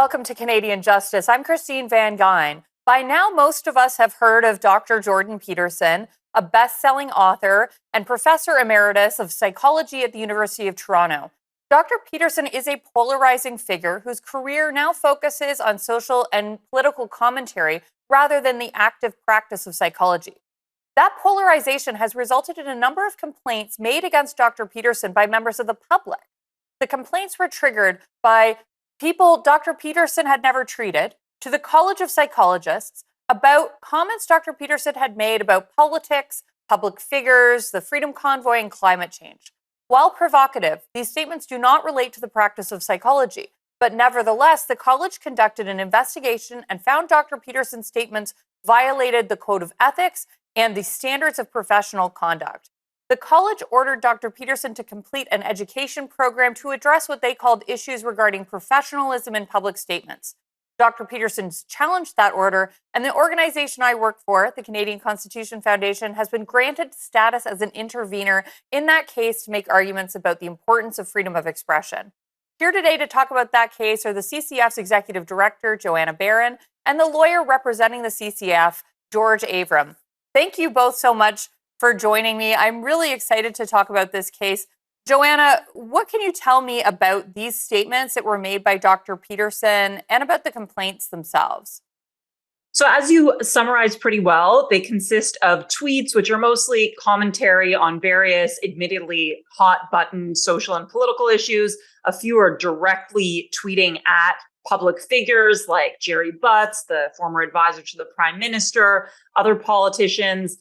welcome to Canadian Justice. I'm Christine Van Gyn. By now, most of us have heard of Dr. Jordan Peterson, a best-selling author and professor emeritus of psychology at the University of Toronto. Dr. Peterson is a polarizing figure whose career now focuses on social and political commentary rather than the active practice of psychology. That polarization has resulted in a number of complaints made against Dr. Peterson by members of the public. The complaints were triggered by people Dr. Peterson had never treated, to the College of Psychologists, about comments Dr. Peterson had made about politics, public figures, the Freedom Convoy, and climate change. While provocative, these statements do not relate to the practice of psychology, but nevertheless, the college conducted an investigation and found Dr. Peterson's statements violated the Code of Ethics and the standards of professional conduct. The college ordered Dr. Peterson to complete an education program to address what they called issues regarding professionalism in public statements. Dr. Peterson challenged that order, and the organization I work for, the Canadian Constitution Foundation, has been granted status as an intervener in that case to make arguments about the importance of freedom of expression. Here today to talk about that case are the CCF's executive director, Joanna Baron, and the lawyer representing the CCF, George Avraam. Thank you both so much for joining me. I'm really excited to talk about this case. Joanna, what can you tell me about these statements that were made by Dr. Peterson and about the complaints themselves? So as you summarized pretty well, they consist of tweets, which are mostly commentary on various admittedly hot-button social and political issues. A few are directly tweeting at public figures like Jerry Butts, the former advisor to the Prime Minister, other politicians,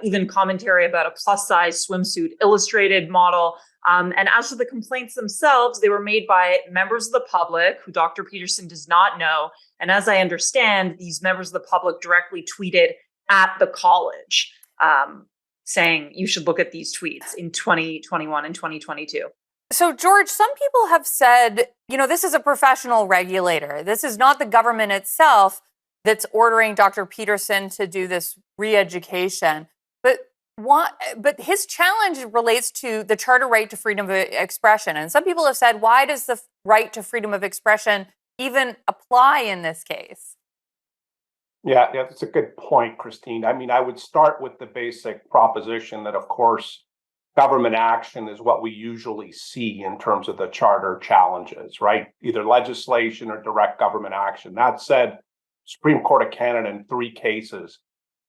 even commentary about a plus-size swimsuit illustrated model. And as for the complaints themselves, they were made by members of the public who Dr. Peterson does not know. And as I understand, these members of the public directly tweeted at the college, saying you should look at these tweets in 2021 and 2022. So, George, some people have said, this is a professional regulator. This is not the government itself that's ordering Dr. Peterson to do this re-education. But his challenge relates to the charter right to freedom of expression. And some people have said, why does the right to freedom of expression even apply in this case? Yeah, that's a good point, Christine. I mean, I would start with the basic proposition that, of course, government action is what we usually see in terms of the charter challenges, right? Either legislation or direct government action. That said, Supreme Court of Canada in 3 cases,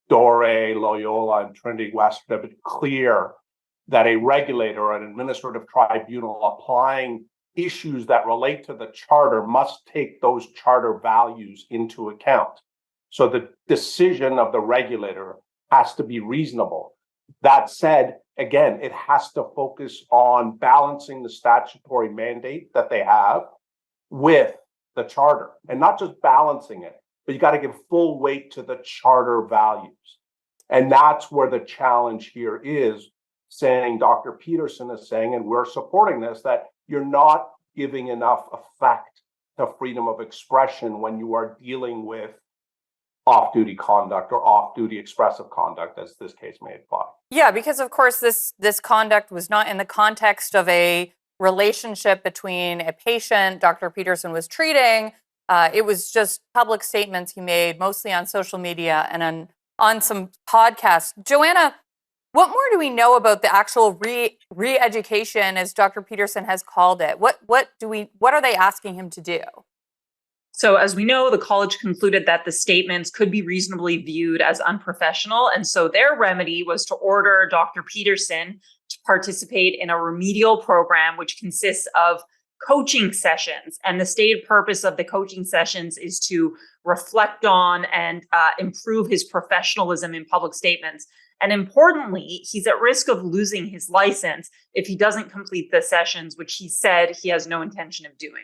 Dore, Loyola, and Trinity Western, have been clear that a regulator or an administrative tribunal applying issues that relate to the charter must take those charter values into account. So the decision of the regulator has to be reasonable. That said, again, it has to focus on balancing the statutory mandate that they have with the charter, and not just balancing it, but you got to give full weight to the charter values. And that's where the challenge here is, saying Dr. Peterson is saying, and we're supporting this, that you're not giving enough effect to freedom of expression when you are dealing with off-duty conduct or off-duty expressive conduct, as this case may apply. Yeah, because of course this conduct was not in the context of a relationship between a patient Dr. Peterson was treating. It was just public statements he made, mostly on social media and on some podcasts. Joanna, what more do we know about the actual re-education, as Dr. Peterson has called it? What are they asking him to do? So as we know, the college concluded that the statements could be reasonably viewed as unprofessional. And so their remedy was to order Dr. Peterson to participate in a remedial program, which consists of coaching sessions. And the stated purpose of the coaching sessions is to reflect on and improve his professionalism in public statements. And importantly, he's at risk of losing his license if he doesn't complete the sessions, which he said he has no intention of doing.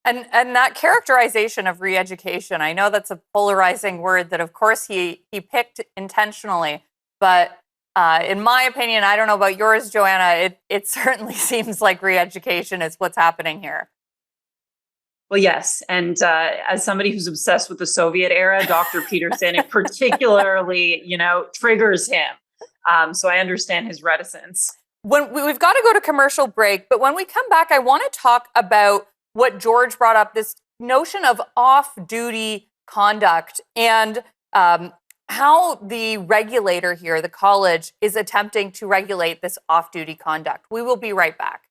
And that characterization of re-education, I know that's a polarizing word that, of course, he picked intentionally. But in my opinion, I don't know about yours, Joanna, it certainly seems like re-education is what's happening here. Well, yes. And as somebody who's obsessed with the Soviet era, Dr. Peterson, it particularly, triggers him. So I understand his reticence. We've got to go to commercial break. But when we come back, I want to talk about what George brought up, this notion of off-duty conduct and how the regulator here, the college, is attempting to regulate this off-duty conduct. We will be right back.